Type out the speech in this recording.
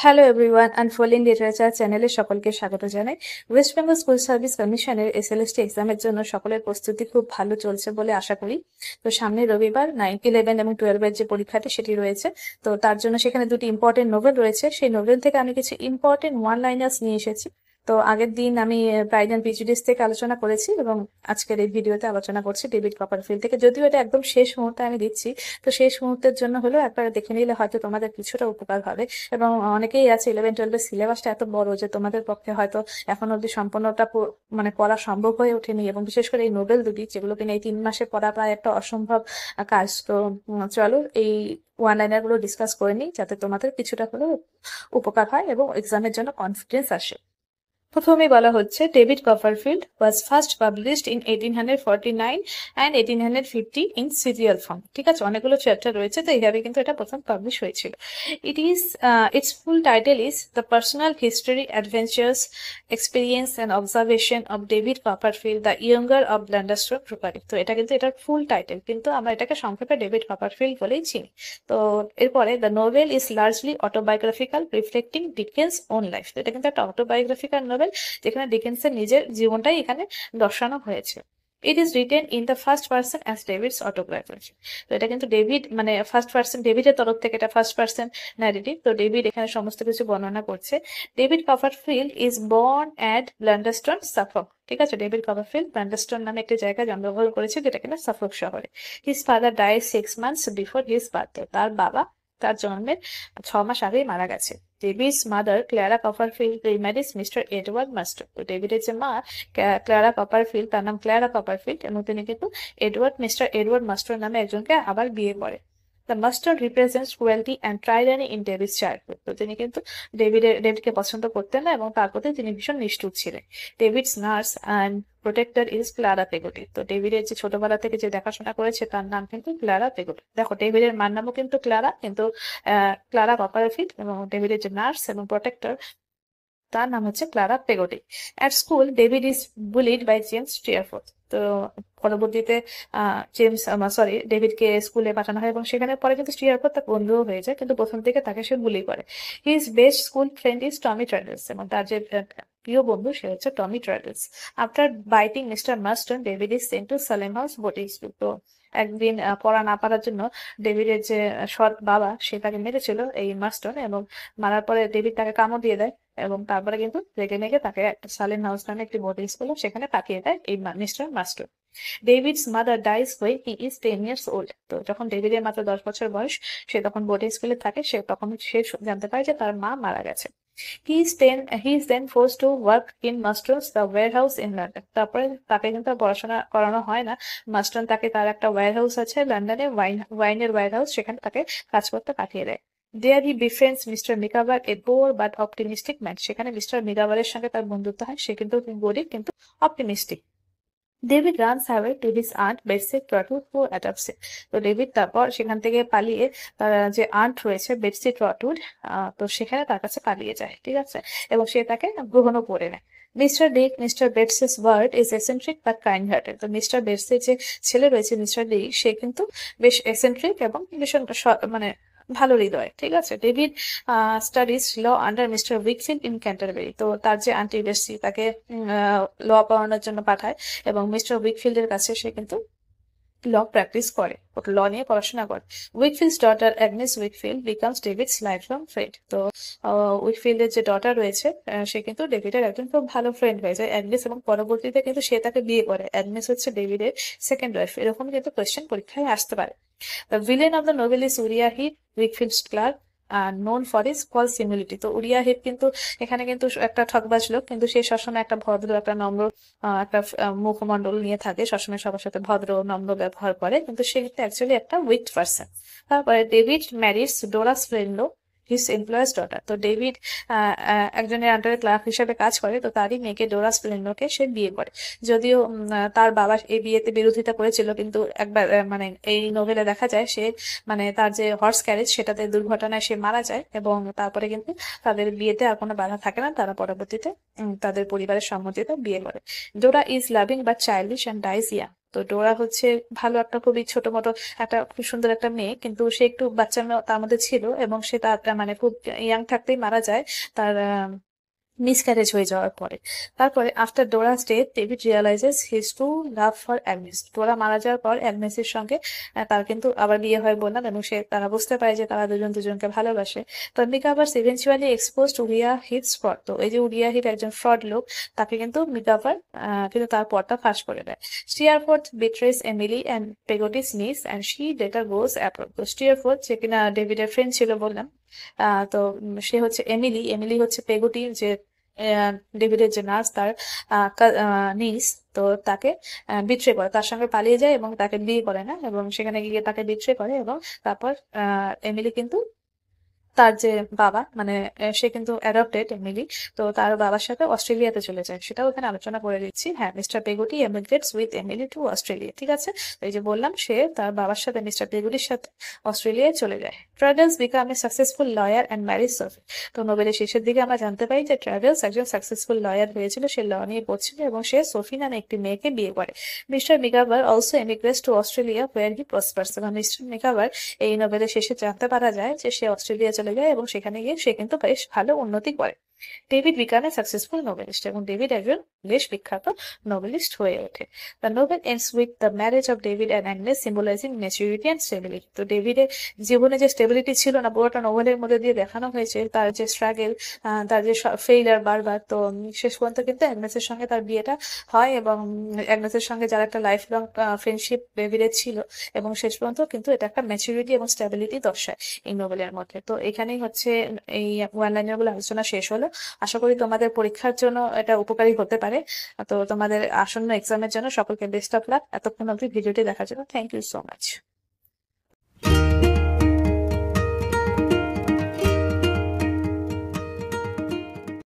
Hello everyone, unfolding literature চ্যানেলে সকলকে স্বাগত জানাই। ওয়েস্ট বেঙ্গল স্কুল সার্ভিস কমিশনের এসএলএসটি এক্সামের জন্য সকলের প্রস্তুতি খুব ভালো চলছে বলে আশা করি। তো সামনে রবিবার 9, 11 এবং 12 এর যে পরীক্ষাটি সেটি রয়েছে। তো তার জন্য সেখানে দুটি ইম্পর্টেন্ট নোভেল রয়েছে। সেই নোভেল থেকে আমি কিছু ইম্পর্টেন্ট ওয়ান লাইনার্স নিয়ে এসেছি। তো আগের দিন আমি প্রাইড অ্যান্ড প্রেজুডিস থেকে আলোচনা করেছি এবং আজকের এই ভিডিওতে আলোচনা করছি ডেভিড কপারফিল্ড থেকে। যদিও এটা একদম শেষ মুহূর্তে আমি দিচ্ছি, তো শেষ মুহূর্তের জন্য হলেও একবার দেখে নিলে হয়তো তোমাদের কিছুটা উপকার হবে। এবং অনেকেই আছে 11-12 এর সিলেবাসটা এত বড় যে তোমাদের পক্ষে হয়তো এখন অব্দি সম্পূর্ণটা মানে পড়া সম্ভব হয়ে ওঠেনি, এবং বিশেষ করে এই নোবেল দুটি যেগুলো কিনা এই 3 মাসে পড়া প্রায় একটা অসম্ভব কাজ। তো চলো এই ওয়ান লাইনার গুলো ডিসকাস করে নিই, যাতে তোমাদের কিছুটা হলেও উপকার হয় এবং এক্সামের জন্য কনফিডেন্স আসে। প্রথমেই বলা হচ্ছে David Copperfield was first published in 1849 and 1850 in serial form. ঠিক আছে, অনেকগুলো চ্যাপ্টার রয়েছে, তো এইভাবে কিন্তু এটা প্রথম পাবলিশ হয়েছিল। It's full title is the personal history, adventures, experience and observation of David Copperfield the younger of Blunderstone Rookery. তো এটা কিন্তু এটার ফুল টাইটেল, কিন্তু আমরা এটাকে সংক্ষেপে ডেভিড কপারফিল্ড বলেই চিনি। তো এরপরে the novel is largely autobiographical, reflecting Dickens own life. তো এটা কিন্তু একটা অটোবায়োগ্রাফিক্যাল নোভেল, যেখানে ডিকেন্সের নিজের জীবনটাই এখানে দর্শানো হয়েছে। It is written in the first person as Davids autobiography. তো এটা কিন্তু ডেভিড মানে ফার্স্ট পার্সন, ডেভিডের তরফ থেকে এটা ফার্স্ট পার্সন ন্যারেটিভ। তো ডেভিড এখানে সমস্ত কিছু বর্ণনা করছে। David Copperfield is born at Blunderstone, Suffolk. ঠিক আছে, ডেভিড কপারফিল্ড ব্ল্যান্ডারস্টন নামে একটি জায়গায় জন্মগ্রহণ করেছে, যেটা কিনা সাফক শহরে। His father died 6 months before his birthday. তার বাবা তার জন্মের 6 মাস আগেই মারা গেছে। David's mother Clara Copperfield remarries mister Edward Murdstone. তো ডেভিডের যে মা ক্লারা কপারফিল্ড, তার নাম ক্লারা কপারফিল্ড, এবং তিনি কিন্তু মিস্টার এডওয়ার্ড মাস্টার নামে একজনকে আবার বিয়ে করে। The Murdstone represents cruelty and tyranny in David's childhood. তো তিনি কিন্তু ডেভিডকে পছন্দ করতেন না, এবং তার প্রতি তিনি ভীষণ নিষ্ঠুর ছিলেন। Davids nurse and protector is Clara Peggotty. তো ডেভিডের যে ছোটবেলা থেকে যে দেখাশোনা করেছে তার নাম কিন্তু ক্লারা পেগোটি। দেখো, ডেভিডের মার নামও কিন্তু ক্লারা, কিন্তু ক্লারা কপারফিল্ড, এবং ডেভিডের যে নার্স এবং প্রোটেক্টর তার নাম হচ্ছে Clara Peggotty. At school David is bullied by James Steerforth. তো পরবর্তীতে ডেভিডকে স্কুলে পাঠানো হয়, এবং সেখানে পরে কিন্তু স্টিয়ারফোর্থ তার বন্ধুও হয়ে যায়, কিন্তু প্রথম থেকে তাকে সে বুলি করে। His best school friend is Tommy Traddles, এবং তার যে প্রিয় বন্ধু সে হচ্ছে Tommy Traddles. After biting mister Murdstone, David is sent to Salem House boarding school. তো একদিন পড়া না পারার জন্য ডেভিডের যে সৎ বাবা সে তাকে মেরেছিল এই মাস্টন, এবং মারার পরে ডেভিড তাকে কামড় দিয়ে দেয়, এবং তারপরে কিন্তু রেগে মেগে তাকে একটা সালেম হাউস নামে একটি বোর্ডিং স্কুল সেখানে পাঠিয়ে দেয় এই mister Murdstone. David's mother dies when he is 10 years old। তো যখন ডেভিডের মাত্র 10 বছর বয়স, সে তখন বোর্ডিং স্কুলে থাকে, সে জানতে পারে যে তার মা মারা গেছে। He is then forced to work in Marston's the warehouse in London। তারপরে তাকে কিন্তু আর পড়াশোনা করানো হয় না। মাস্টন তাকে তার একটা ওয়্যারহাউস আছে লন্ডনে, ওয়াইনের ওয়্যারহাউস, সেখানে তাকে কাজ করতে পাঠিয়ে দেয়। There he befriends Mr. Micawber, a poor but optimistic man। সেখানে মিস্টার মিকাবারের সঙ্গে তার বন্ধুত্ব হয়, সে কিন্তু গরিব কিন্তু optimistic. David runs away to his aunt Betsey Trotwood, who adopts him. তো ডেভিড তারপর সেখান থেকে পালিয়ে তার যে আন্ট রয়েছে বেটসি ট্রটউড, তো সেখানে তার কাছে পালিয়ে যায়। ঠিক আছে, এবং সে তাকে গ্রহণও করে নেয়। Mister Betsey's ward is eccentric but kind hearted. তো মিস্টার বেটসের যে ছেলে রয়েছে মিস্টার ডিক, সে কিন্তু বেশ এসেন্ট্রিক এবং ভীষণ মানে ভালো হৃদয়। ঠিক আছে, David studies law under mister Wickfield in Canterbury. তো তার যে আন্টি বেটসি তাকে ল পড়ানোর জন্য পাঠায়, এবং মিস্টার উইকফিল্ডের কাছে সে কিন্তু ল প্র্যাকটিস করে, ল নিয়ে পড়াশোনা করে। Wickfield's daughter Agnes Wickfield becomes David's lifelong friend. তো উইকফিল্ডের যে ডটার রয়েছে সে কিন্তু ডেভিডের একজন খুব ভালো ফ্রেন্ড হয়ে যায়, অ্যাগনেস, এবং পরবর্তীতে কিন্তু সে তাকে বিয়ে করে। অ্যাগনেস হচ্ছে ডেভিডের সেকেন্ড ওয়াইফ। এরকম কিন্তু কোয়েশ্চেন পরীক্ষায় আসতে পারে। The villain of the novel is Uriah Heep, Wickfield's clerk, known for his false humility. তো উরিয়া হিপ কিন্তু এখানে কিন্তু একটা ঠকবাজ লোক, কিন্তু সে সবসময় একটা ভদ্র, একটা নম্র, একটা মুখমণ্ডল নিয়ে থাকে, সবসময় সবার সাথে ভদ্র নম্র ব্যবহার করে, কিন্তু সে কিন্তু অ্যাকচুয়ালি একটা উইকড পার্সন। তারপরে ডেভিড ম্যারিজ ডোরা স্প্রেনলো, হিজ এমপ্লয়ার্স ডটার। তো ডেভিড একজনের আন্ডারে ক্লার্ক হিসেবে কাজ করে, তো তারই মেয়েকে ডোরা স্প্রেনলোকে সে বিয়ে করে। যদিও তার বাবা এই বিয়েতে বিরোধিতা করেছিল, কিন্তু একবার মানে এই নোভেলে দেখা যায় সে মানে তার যে হর্স ক্যারেজ সেটাতে দুর্ঘটনায় সে মারা যায়, এবং তারপরে কিন্তু তাদের বিয়েতে আর কোনো বাধা থাকে না, তারা পরবর্তীতে তাদের পরিবারের সম্মতিতে বিয়ে করে। ডোরা is loving but childish and dies young. তো ডোরা হচ্ছে ভালো একটা খুবই ছোট মোটো একটা খুব সুন্দর একটা মেয়ে, কিন্তু সে একটু বাচ্চা মেয়ে তার মধ্যে ছিল এবং সে তার মানে খুব ইয়াং থাকতেই মারা যায় তার মিসক্যারেজ হয়ে যাওয়ার পরে। তারপরে after Dora's death David realises his true love for Agnes. Dora মারা যাওয়ার পর অ্যাগনেসের সঙ্গে তার কিন্তু আবার বিয়ে হয় বললাম, এবং তারা বুঝতে পারে যে তারা দুজন দুজনকে ভালোবাসে। তো Micawbers eventually exposed Uriah Heep's fraud. তো এই যে উরিয়া হিট একজন ফ্রড লোক, তাকে কিন্তু মিকাভার কিন্তু তার পরটা ফাঁস করে দেয়। স্টিয়ারফোর্ড বিট্রেস এমিলি অ্যান্ড পেগোটিস নিস and she letter goes abroad. তো স্টিয়ারফোর্ড যে কিনা ডেভিডের ফ্রেন্ড ছিল বললাম, তো সে হচ্ছে এমিলি, এমিলি হচ্ছে পেগোটি যে ডেভিডের যে নার্স তার নিস, তো তাকে বিট্রে করে, তার সঙ্গে পালিয়ে যায় এবং তাকে বিয়ে করে না, এবং সেখানে গিয়ে তাকে বিট্রে করে। এবং তারপর এমিলি কিন্তু তার যে বাবা মানে সে কিন্তু অ্যাডপ্টেড এমিলি, তো তার বাবার সাথে অস্ট্রেলিয়াতে চলে যায়, সেটাও এখানে আলোচনা করে দিচ্ছি। হ্যাঁ, mister Peggotty emigrates with Emily to Australia, ঠিক আছে। তো এই যে বললাম সে তার বাবার সাথে মিস্টার পেগুটির সাথে অস্ট্রেলিয়ায় চলে যায়। Travels become a successful lawyer and marries Sophie. তো নোবেলের শেষের দিকে আমরা জানতে পারি যে ট্রাভেলস একজন সাকসেসফুল লয়ার হয়েছিল, সে ল নিয়ে পড়ছিল এবং সে সোফি নামে একটি মেয়েকে বিয়ে করে। Mister Micawber also emigrates to Australia where he prospers. এবং মিস্টার মিকাভার এই নোবেলের শেষে জানতে পারা যায় যে সে অস্ট্রেলিয়া চলে যায় এবং সেখানে গিয়ে সে কিন্তু বেশ ভালো উন্নতি করে। David become a successful noblest, এবং ডেভিড একজন বেশ বিখ্যাত নোবেলিস্ট হয়ে ওঠে। The Nobel ends with the marriage of David and Agnes সিম্বলাইজিং maturity and stability. তো ডেভিডের জীবনে যে স্টেবিলিটি ছিল না, পুরোটা নোবেলের মধ্যে দিয়ে দেখানো হয়েছে, তার যে স্ট্রাগল, তার যে ফেইলার বারবার। তো শেষ পর্যন্ত কিন্তু অ্যাগনেসের সঙ্গে তার বিয়েটা হয়, এবং অ্যাগনেসের সঙ্গে যার একটা লাইফ লং ফ্রেন্ডশিপ ডেভিডের ছিল, এবং শেষ পর্যন্ত কিন্তু এটা একটা ম্যাচুরিটি এবং স্টেবিলিটি দর্শায় এই নোবেলের মধ্যে। তো এখানেই হচ্ছে এই ওয়ান লাইনার গুলো আলোচনা শেষ হলো। আশা করি তোমাদের পরীক্ষার জন্য এটা উপকারী হতে পারে। তো তোমাদের আসন্ন এক্সামের জন্য সকলকে বেস্ট অফ লাক। এতক্ষণ অবধি ভিডিওটি দেখার জন্য থ্যাংক ইউ সো মাচ।